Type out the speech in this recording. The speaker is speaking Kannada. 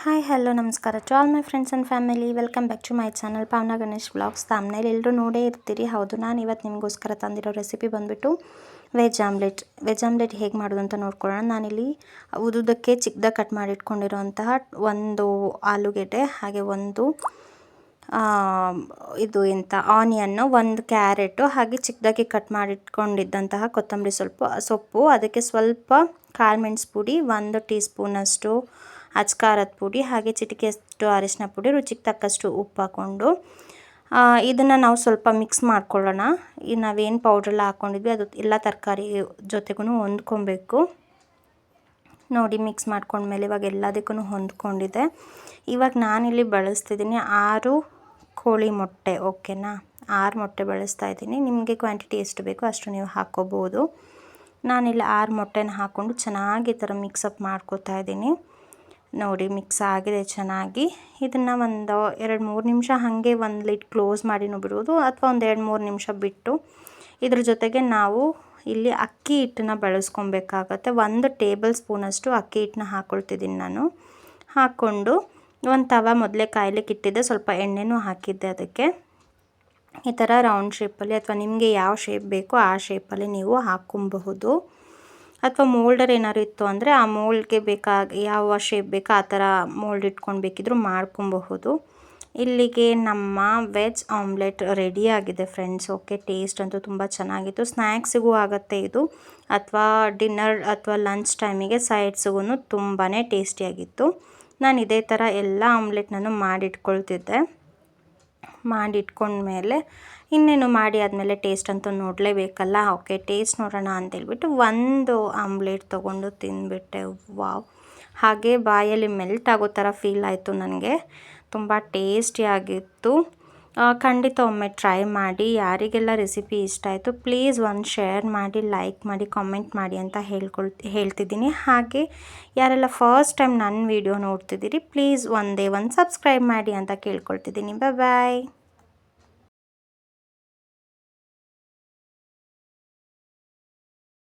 ಹಾಯ್ ಹಲೋ ನಮಸ್ಕಾರ to all my friends and family. Welcome back to my channel Pavana Ganesh vlogs. Thumbnail ಎಲ್ಲರೂ ನೋಡೇ ಇರ್ತೀರಿ. ಹೌದು, ನಾನು ಇವತ್ತು ನಿಮಗೋಸ್ಕರ ತಂದಿರೋ ರೆಸಿಪಿ ಬಂದುಬಿಟ್ಟು ವೆಜ್ ಆಮ್ಲೆಟ್ ಹೇಗೆ ಮಾಡೋದು ಅಂತ ನೋಡ್ಕೊಳ್ಳೋಣ. ನಾನಿಲ್ಲಿ ಉದುದಕ್ಕೆ ಚಿಕ್ಕದಾಗಿ ಕಟ್ ಮಾಡಿ ಇಟ್ಕೊಂಡಿರೋಂತಹ ಒಂದು ಆಲೂಗೆಡ್ಡೆ, ಹಾಗೆ ಒಂದು ಆನಿಯನ್ನು, ಒಂದು ಕ್ಯಾರೆಟು, ಹಾಗೆ ಚಿಕ್ಕದಾಗಿ ಕಟ್ ಮಾಡಿ ಇಟ್ಕೊಂಡಿದ್ದಂತಹ ಕೊತ್ತಂಬರಿ ಸೊಪ್ಪು, ಅದಕ್ಕೆ ಸ್ವಲ್ಪ ಕಾಳು ಮೆಣಸು ಪುಡಿ, 1 ಟೀ ಸ್ಪೂನಷ್ಟು ಅಚ್ಕಾರದ ಪುಡಿ, ಹಾಗೆ ಚಿಟಿಕೆಯಷ್ಟು ಅರಿಶಿನ ಪುಡಿ, ರುಚಿಗೆ ತಕ್ಕಷ್ಟು ಉಪ್ಪು ಹಾಕ್ಕೊಂಡು ಇದನ್ನು ನಾವು ಸ್ವಲ್ಪ ಮಿಕ್ಸ್ ಮಾಡ್ಕೊಳ್ಳೋಣ. ನಾವೇನು ಪೌಡ್ರೆಲ್ಲ ಹಾಕ್ಕೊಂಡಿದ್ವಿ ಅದು ಎಲ್ಲ ತರಕಾರಿ ಜೊತೆಗೂ ಹೊಂದ್ಕೊಬೇಕು. ನೋಡಿ, ಮಿಕ್ಸ್ ಮಾಡ್ಕೊಂಡ್ಮೇಲೆ ಇವಾಗ ಎಲ್ಲದಕ್ಕೂ ಹೊಂದ್ಕೊಂಡಿದೆ. ಇವಾಗ ನಾನಿಲ್ಲಿ ಬಳಸ್ತಿದ್ದೀನಿ 6 ಕೋಳಿ ಮೊಟ್ಟೆ. ಓಕೆನಾ, 6 ಮೊಟ್ಟೆ ಬಳಸ್ತಾ ಇದ್ದೀನಿ. ನಿಮಗೆ ಕ್ವಾಂಟಿಟಿ ಎಷ್ಟು ಬೇಕೋ ಅಷ್ಟು ನೀವು ಹಾಕ್ಕೋಬೋದು. ನಾನಿಲ್ಲಿ 6 ಮೊಟ್ಟೆನ ಹಾಕ್ಕೊಂಡು ಚೆನ್ನಾಗಿ ಈ ಥರ ಮಿಕ್ಸಪ್ ಮಾಡ್ಕೋತಾ ಇದ್ದೀನಿ. ನೋಡಿ, ಮಿಕ್ಸ್ ಆಗಿದೆ ಚೆನ್ನಾಗಿ. ಇದನ್ನು ಒಂದು 2-3 ನಿಮಿಷ ಹಾಗೆ ಒಂದು ಲಿಡ್ ಕ್ಲೋಸ್ ಮಾಡಿನೂ ಬಿಡ್ಬೋದು, ಅಥವಾ ಒಂದು 2-3 ನಿಮಿಷ ಬಿಟ್ಟು ಇದ್ರ ಜೊತೆಗೆ ನಾವು ಇಲ್ಲಿ ಅಕ್ಕಿ ಹಿಟ್ಟನ್ನ ಬಳಸ್ಕೊಬೇಕಾಗತ್ತೆ. 1 ಟೇಬಲ್ ಸ್ಪೂನಷ್ಟು ಅಕ್ಕಿ ಹಿಟ್ಟನ್ನ ಹಾಕ್ಕೊಳ್ತಿದ್ದೀನಿ ನಾನು. ಹಾಕ್ಕೊಂಡು ಒಂದು ತವ ಮೊದಲೇ ಕಾಯ್ಲಿಕ್ಕೆ ಇಟ್ಟಿದ್ದೆ, ಸ್ವಲ್ಪ ಎಣ್ಣೆನೂ ಹಾಕಿದ್ದೆ ಅದಕ್ಕೆ. ಈ ಥರ ರೌಂಡ್ ಶೇಪಲ್ಲಿ ಅಥವಾ ನಿಮಗೆ ಯಾವ ಶೇಪ್ ಬೇಕೋ ಆ ಶೇಪಲ್ಲಿ ನೀವು ಹಾಕ್ಕೊಬಹುದು. ಅಥವಾ ಮೋಲ್ಡರ್ ಏನಾದ್ರು ಇತ್ತು ಅಂದರೆ ಆ ಮೋಲ್ಡ್ಗೆ ಯಾವ ಶೇಪ್ ಬೇಕೋ ಆ ಥರ ಮೋಲ್ಡ್ ಇಟ್ಕೊಂಡು ಬೇಕಿದ್ರೂ ಮಾಡ್ಕೊಬಹುದು. ಇಲ್ಲಿಗೆ ನಮ್ಮ ವೆಜ್ ಆಮ್ಲೆಟ್ ರೆಡಿ ಆಗಿದೆ ಫ್ರೆಂಡ್ಸ್. ಓಕೆ, ಟೇಸ್ಟ್ ಅಂತೂ ತುಂಬ ಚೆನ್ನಾಗಿತ್ತು. ಸ್ನ್ಯಾಕ್ಸಿಗೂ ಆಗುತ್ತೆ ಇದು, ಅಥವಾ ಡಿನ್ನರ್ ಅಥವಾ ಲಂಚ್ ಟೈಮಿಗೆ ಸೈಡ್ಸಿಗೂ ತುಂಬಾ ಟೇಸ್ಟಿಯಾಗಿತ್ತು. ನಾನು ಇದೇ ಥರ ಎಲ್ಲ ಆಮ್ಲೆಟ್ನೂ ಮಾಡಿಟ್ಕೊಂಡ್ಮೇಲೆ ಇನ್ನೇನು ಮಾಡಿ ಆದಮೇಲೆ ಟೇಸ್ಟ್ ಅಂತೂ ನೋಡಲೇಬೇಕಲ್ಲ. ಓಕೆ, ಟೇಸ್ಟ್ ನೋಡೋಣ ಅಂತೇಳ್ಬಿಟ್ಟು ಒಂದು ಆಮ್ಲೆಟ್ ತೊಗೊಂಡು ತಿಂದುಬಿಟ್ಟೆ. ವಾವ್, ಹಾಗೆ ಬಾಯಲ್ಲಿ ಮೆಲ್ಟ್ ಆಗೋ ಥರ ಫೀಲ್ ಆಯಿತು ನನಗೆ. ತುಂಬ ಟೇಸ್ಟಿಯಾಗಿತ್ತು. ಖಂಡಿತ ಒಮ್ಮೆ ಟ್ರೈ ಮಾಡಿ. ಯಾರಿಗೆಲ್ಲ ರೆಸಿಪಿ ಇಷ್ಟ ಆಯಿತು ಪ್ಲೀಸ್ ಒಂದು ಶೇರ್ ಮಾಡಿ, ಲೈಕ್ ಮಾಡಿ, ಕಾಮೆಂಟ್ ಮಾಡಿ ಅಂತ ಹೇಳ್ತಿದ್ದೀನಿ. ಹಾಗೆ ಯಾರೆಲ್ಲ ಫಸ್ಟ್ ಟೈಮ್ ನನ್ನ ವಿಡಿಯೋ ನೋಡ್ತಿದ್ದೀರಿ ಪ್ಲೀಸ್ ಒಂದೇ ಒಂದು ಸಬ್ಸ್ಕ್ರೈಬ್ ಮಾಡಿ ಅಂತ ಕೇಳ್ಕೊಳ್ತಿದ್ದೀನಿ. ಬಾಯ್.